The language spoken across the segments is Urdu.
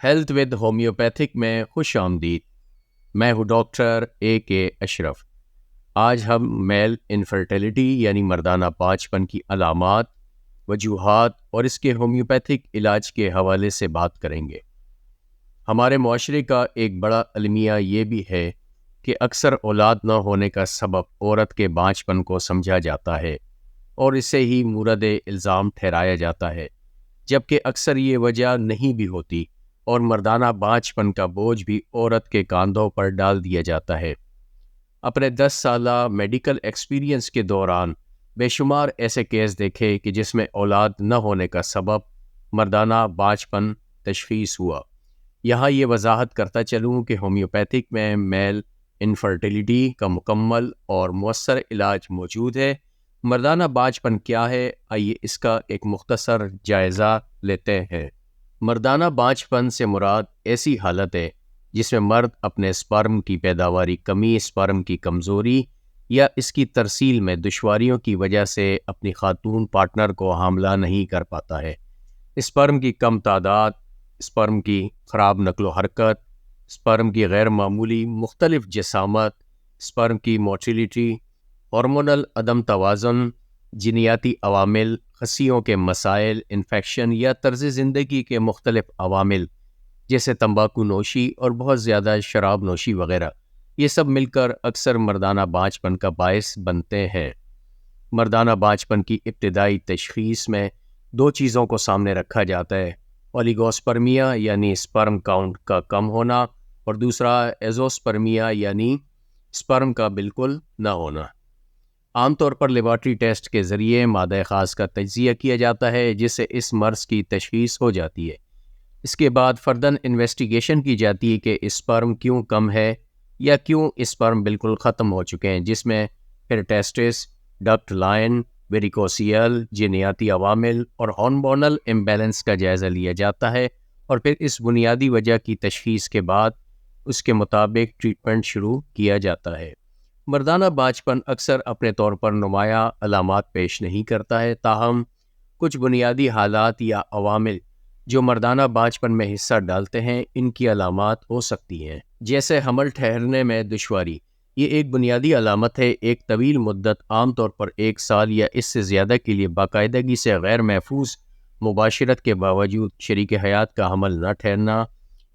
ہیلتھ ود ہومیوپیتھک میں خوش آمدید۔ میں ہوں ڈاکٹر AK اشرف۔ آج ہم میل انفرٹیلٹی یعنی مردانہ پانچپن کی علامات، وجوہات اور اس کے ہومیوپیتھک علاج کے حوالے سے بات کریں گے۔ ہمارے معاشرے کا ایک بڑا المیہ یہ بھی ہے کہ اکثر اولاد نہ ہونے کا سبب عورت کے بانجھپن کو سمجھا جاتا ہے اور اسے ہی مورد الزام ٹھہرایا جاتا ہے، جبکہ اکثر یہ وجہ نہیں بھی ہوتی اور مردانہ بانجھپن کا بوجھ بھی عورت کے کاندھوں پر ڈال دیا جاتا ہے۔ اپنے 10 سالہ میڈیکل ایکسپیرینس کے دوران بے شمار ایسے کیس دیکھے کہ جس میں اولاد نہ ہونے کا سبب مردانہ بانجھپن تشخیص ہوا۔ یہاں یہ وضاحت کرتا چلوں کہ ہومیوپیتھک میں میل انفرٹیلٹی کا مکمل اور مؤثر علاج موجود ہے۔ مردانہ بانجھپن کیا ہے، آئیے اس کا ایک مختصر جائزہ لیتے ہیں۔ مردانہ بانجھپن سے مراد ایسی حالت ہے جس میں مرد اپنے اسپرم کی پیداواری کمی، اسپرم کی کمزوری یا اس کی ترسیل میں دشواریوں کی وجہ سے اپنی خاتون پارٹنر کو حاملہ نہیں کر پاتا ہے۔ اسپرم کی کم تعداد، اسپرم کی خراب نقل و حرکت، اسپرم کی غیر معمولی مختلف جسامت، اسپرم کی موٹیلیٹی، ہارمونل عدم توازن، جینیاتی عوامل، خصیوں کے مسائل، انفیکشن یا طرز زندگی کے مختلف عوامل جیسے تمباکو نوشی اور بہت زیادہ شراب نوشی وغیرہ، یہ سب مل کر اکثر مردانہ بانجھپن کا باعث بنتے ہیں۔ مردانہ بانجھپن کی ابتدائی تشخیص میں 2 چیزوں کو سامنے رکھا جاتا ہے: اولیگوسپرمیا یعنی اسپرم کاؤنٹ کا کم ہونا، اور دوسرا ایزوسپرمیا یعنی اسپرم کا بالکل نہ ہونا۔ عام طور پر لیبارٹری ٹیسٹ کے ذریعے مادہ خاص کا تجزیہ کیا جاتا ہے جس سے اس مرض کی تشخیص ہو جاتی ہے۔ اس کے بعد فرداً انویسٹیگیشن کی جاتی ہے کہ اسپرم کیوں کم ہے یا کیوں اسپرم بالکل ختم ہو چکے ہیں، جس میں پھر ٹیسٹس، ڈکٹ لائن، ویریکوسیل، جینیاتی عوامل اور ہارمونل امبیلنس کا جائزہ لیا جاتا ہے، اور پھر اس بنیادی وجہ کی تشخیص کے بعد اس کے مطابق ٹریٹمنٹ شروع کیا جاتا ہے۔ مردانہ بانجھپن اکثر اپنے طور پر نمایاں علامات پیش نہیں کرتا ہے، تاہم کچھ بنیادی حالات یا عوامل جو مردانہ بانجھپن میں حصہ ڈالتے ہیں ان کی علامات ہو سکتی ہیں، جیسے حمل ٹھہرنے میں دشواری۔ یہ ایک بنیادی علامت ہے۔ ایک طویل مدت، عام طور پر 1 سال یا اس سے زیادہ کے لیے باقاعدگی سے غیر محفوظ مباشرت کے باوجود شریک حیات کا حمل نہ ٹھہرنا۔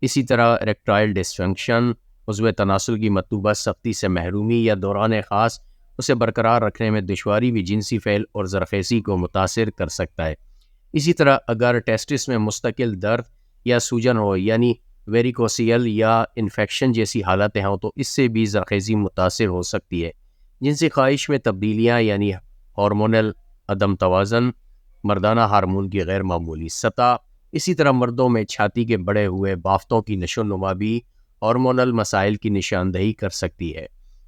اسی طرح اریکٹائل ڈسفنکشن، عضو تناسل کی مطلوبہ سختی سے محرومی یا دوران خاص اسے برقرار رکھنے میں دشواری بھی جنسی فعل اور زرخیزی کو متاثر کر سکتا ہے۔ اسی طرح اگر ٹیسٹس میں مستقل درد یا سوجن ہو یعنی ویریکوسیل یا انفیکشن جیسی حالتیں ہوں تو اس سے بھی زرخیزی متاثر ہو سکتی ہے۔ جنسی خواہش میں تبدیلیاں یعنی ہارمونل عدم توازن، مردانہ ہارمون کی غیر معمولی سطح، اسی طرح مردوں میں چھاتی کے بڑھے ہوئے بافتوں کی نشو و نما بھی ہارمونل مسائل کی نشاندہی کر سکتی ہے۔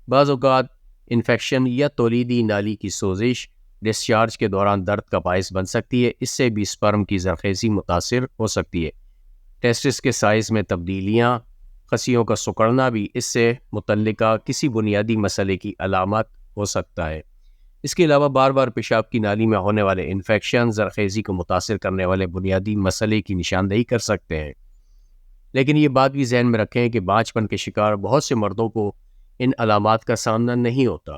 بعض اوقات انفیکشن یا تولیدی نالی کی سوزش ڈسچارج کے دوران درد کا باعث بن سکتی ہے، اس سے بھی اسپرم کی زرخیزی متاثر ہو سکتی ہے۔ ٹیسٹس کے سائز میں تبدیلیاں، خصیوں کا سکڑنا بھی اس سے متعلقہ کسی بنیادی مسئلے کی علامت ہو سکتا ہے۔ اس کے علاوہ بار بار پیشاب کی نالی میں ہونے والے انفیکشن زرخیزی کو متاثر کرنے والے بنیادی مسئلے کی نشاندہی کر سکتے ہیں۔ لیکن یہ بات بھی ذہن میں رکھیں کہ بانجھپن کے شکار بہت سے مردوں کو ان علامات کا سامنا نہیں ہوتا،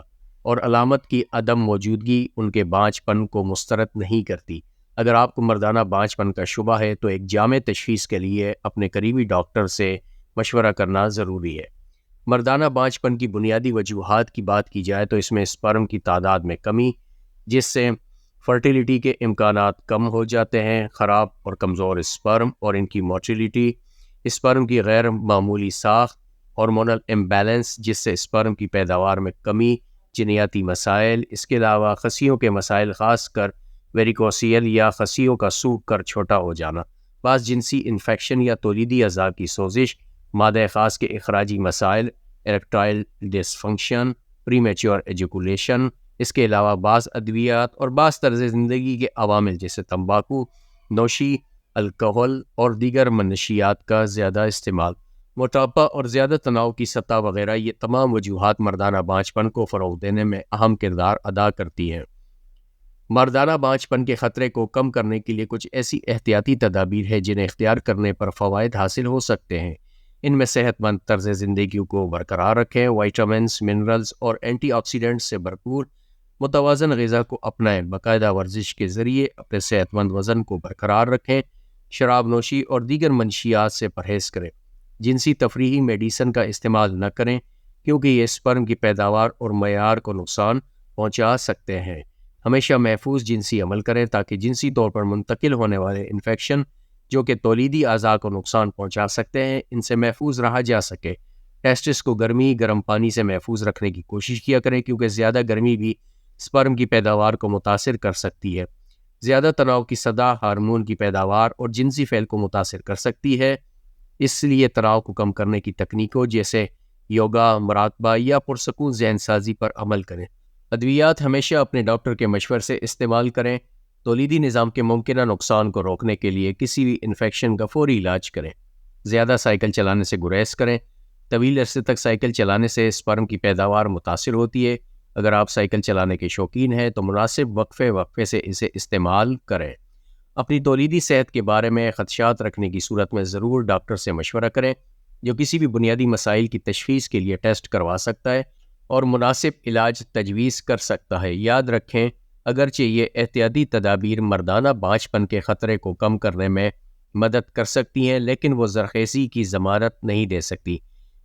اور علامت کی عدم موجودگی ان کے بانجھپن کو مسترد نہیں کرتی۔ اگر آپ کو مردانہ بانجھپن کا شبہ ہے تو ایک جامع تشخیص کے لیے اپنے قریبی ڈاکٹر سے مشورہ کرنا ضروری ہے۔ مردانہ بانجھپن کی بنیادی وجوہات کی بات کی جائے تو اس میں اسپرم کی تعداد میں کمی، جس سے فرٹیلیٹی کے امکانات کم ہو جاتے ہیں، خراب اور کمزور اسپرم اور ان کی موٹیلیٹی، اسپرم کی غیر معمولی ساخت، ہارمونل امبیلنس جس سے اسپرم کی پیداوار میں کمی، جینیاتی مسائل، اس کے علاوہ خصیوں کے مسائل خاص کر ویریکوسیل یا خصیوں کا سوکھ کر چھوٹا ہو جانا، بعض جنسی انفیکشن یا تولیدی اعضاء کی سوزش، مادہ خاص کے اخراجی مسائل، اریکٹائل ڈسفنکشن، پری میچور ایجوکولیشن، اس کے علاوہ بعض ادویات اور بعض طرز زندگی کے عوامل جیسے تمباکو نوشی، الکحل اور دیگر منشیات کا زیادہ استعمال، موٹاپا اور زیادہ تناؤ کی سطح وغیرہ، یہ تمام وجوہات مردانہ بانجھپن کو فروغ دینے میں اہم کردار ادا کرتی ہیں۔ مردانہ بانجھپن کے خطرے کو کم کرنے کے لیے کچھ ایسی احتیاطی تدابیر ہیں جنہیں اختیار کرنے پر فوائد حاصل ہو سکتے ہیں۔ ان میں صحت مند طرز زندگی کو برقرار رکھیں، وائٹامنس، منرلز اور اینٹی آکسیڈنٹس سے بھرپور متوازن غذا کو اپنائیں، باقاعدہ ورزش کے ذریعے اپنے صحت مند وزن کو برقرار رکھیں، شراب نوشی اور دیگر منشیات سے پرہیز کریں، جنسی تفریحی میڈیسن کا استعمال نہ کریں کیونکہ یہ اسپرم کی پیداوار اور معیار کو نقصان پہنچا سکتے ہیں۔ ہمیشہ محفوظ جنسی عمل کریں تاکہ جنسی طور پر منتقل ہونے والے انفیکشن جو کہ تولیدی اعضاء کو نقصان پہنچا سکتے ہیں ان سے محفوظ رہا جا سکے۔ ٹیسٹس کو گرم پانی سے محفوظ رکھنے کی کوشش کیا کریں کیونکہ زیادہ گرمی بھی اسپرم کی پیداوار کو متاثر کر سکتی ہے۔ زیادہ تناؤ کی سطح ہارمون کی پیداوار اور جنسی فعل کو متاثر کر سکتی ہے، اس لیے تناؤ کو کم کرنے کی تکنیکوں جیسے یوگا، مراقبہ یا پرسکون ذہن سازی پر عمل کریں۔ ادویات ہمیشہ اپنے ڈاکٹر کے مشورے سے استعمال کریں۔ تولیدی نظام کے ممکنہ نقصان کو روکنے کے لیے کسی بھی انفیکشن کا فوری علاج کریں۔ زیادہ سائیکل چلانے سے گریز کریں۔ طویل عرصے تک سائیکل چلانے سے اسپرم کی پیداوار متاثر ہوتی ہے۔ اگر آپ سائیکل چلانے کے شوقین ہیں تو مناسب وقفے سے اسے استعمال کریں۔ اپنی تولیدی صحت کے بارے میں خدشات رکھنے کی صورت میں ضرور ڈاکٹر سے مشورہ کریں جو کسی بھی بنیادی مسائل کی تشخیص کے لیے ٹیسٹ کروا سکتا ہے اور مناسب علاج تجویز کر سکتا ہے۔ یاد رکھیں، اگرچہ یہ احتیاطی تدابیر مردانہ بانجھپن کے خطرے کو کم کرنے میں مدد کر سکتی ہیں لیکن وہ زرخیزی کی ضمانت نہیں دے سکتی۔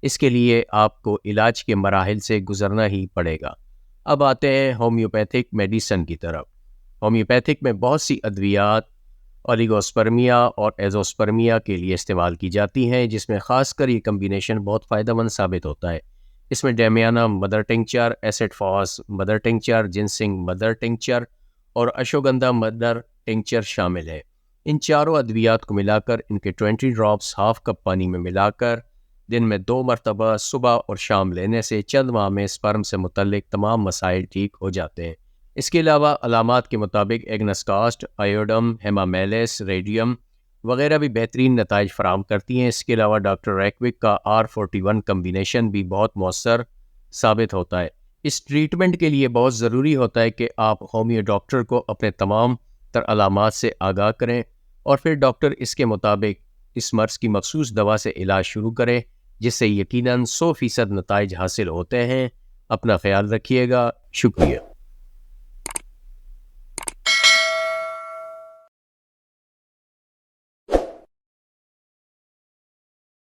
اس کے لیے آپ کو علاج کے مراحل سے گزرنا ہی پڑے گا۔ اب آتے ہیں ہومیوپیتھک میڈیسن کی طرف۔ ہومیوپیتھک میں بہت سی ادویات اولیگوسپرمیا اور ایزوسپرمیا کے لیے استعمال کی جاتی ہیں، جس میں خاص کر یہ کمبینیشن بہت فائدہ مند ثابت ہوتا ہے۔ اس میں ڈیمیانا mother tincture, acid فاس mother tincture, جنسنگ mother tincture اور اشوگندھا مدر ٹنکچر شامل ہے۔ ان چاروں ادویات کو ملا کر ان کے 20 ڈراپس ہاف کپ پانی میں ملا کر دن میں 2 مرتبہ صبح اور شام لینے سے چند ماہ میں اسپرم سے متعلق تمام مسائل ٹھیک ہو جاتے ہیں۔ اس کے علاوہ علامات کے مطابق ایگنس کاسٹ، آئیوڈم، ہیمامیلس، ریڈیم وغیرہ بھی بہترین نتائج فراہم کرتی ہیں۔ اس کے علاوہ ڈاکٹر ریکوک کا R41 کمبینیشن بھی بہت مؤثر ثابت ہوتا ہے۔ اس ٹریٹمنٹ کے لیے بہت ضروری ہوتا ہے کہ آپ ہومیو ڈاکٹر کو اپنے تمام تر علامات سے آگاہ کریں اور پھر ڈاکٹر اس کے مطابق اس مرض کی مخصوص دوا سے علاج شروع کریں، جس سے یقیناً 100% نتائج حاصل ہوتے ہیں۔ اپنا خیال رکھیے گا۔ شکریہ۔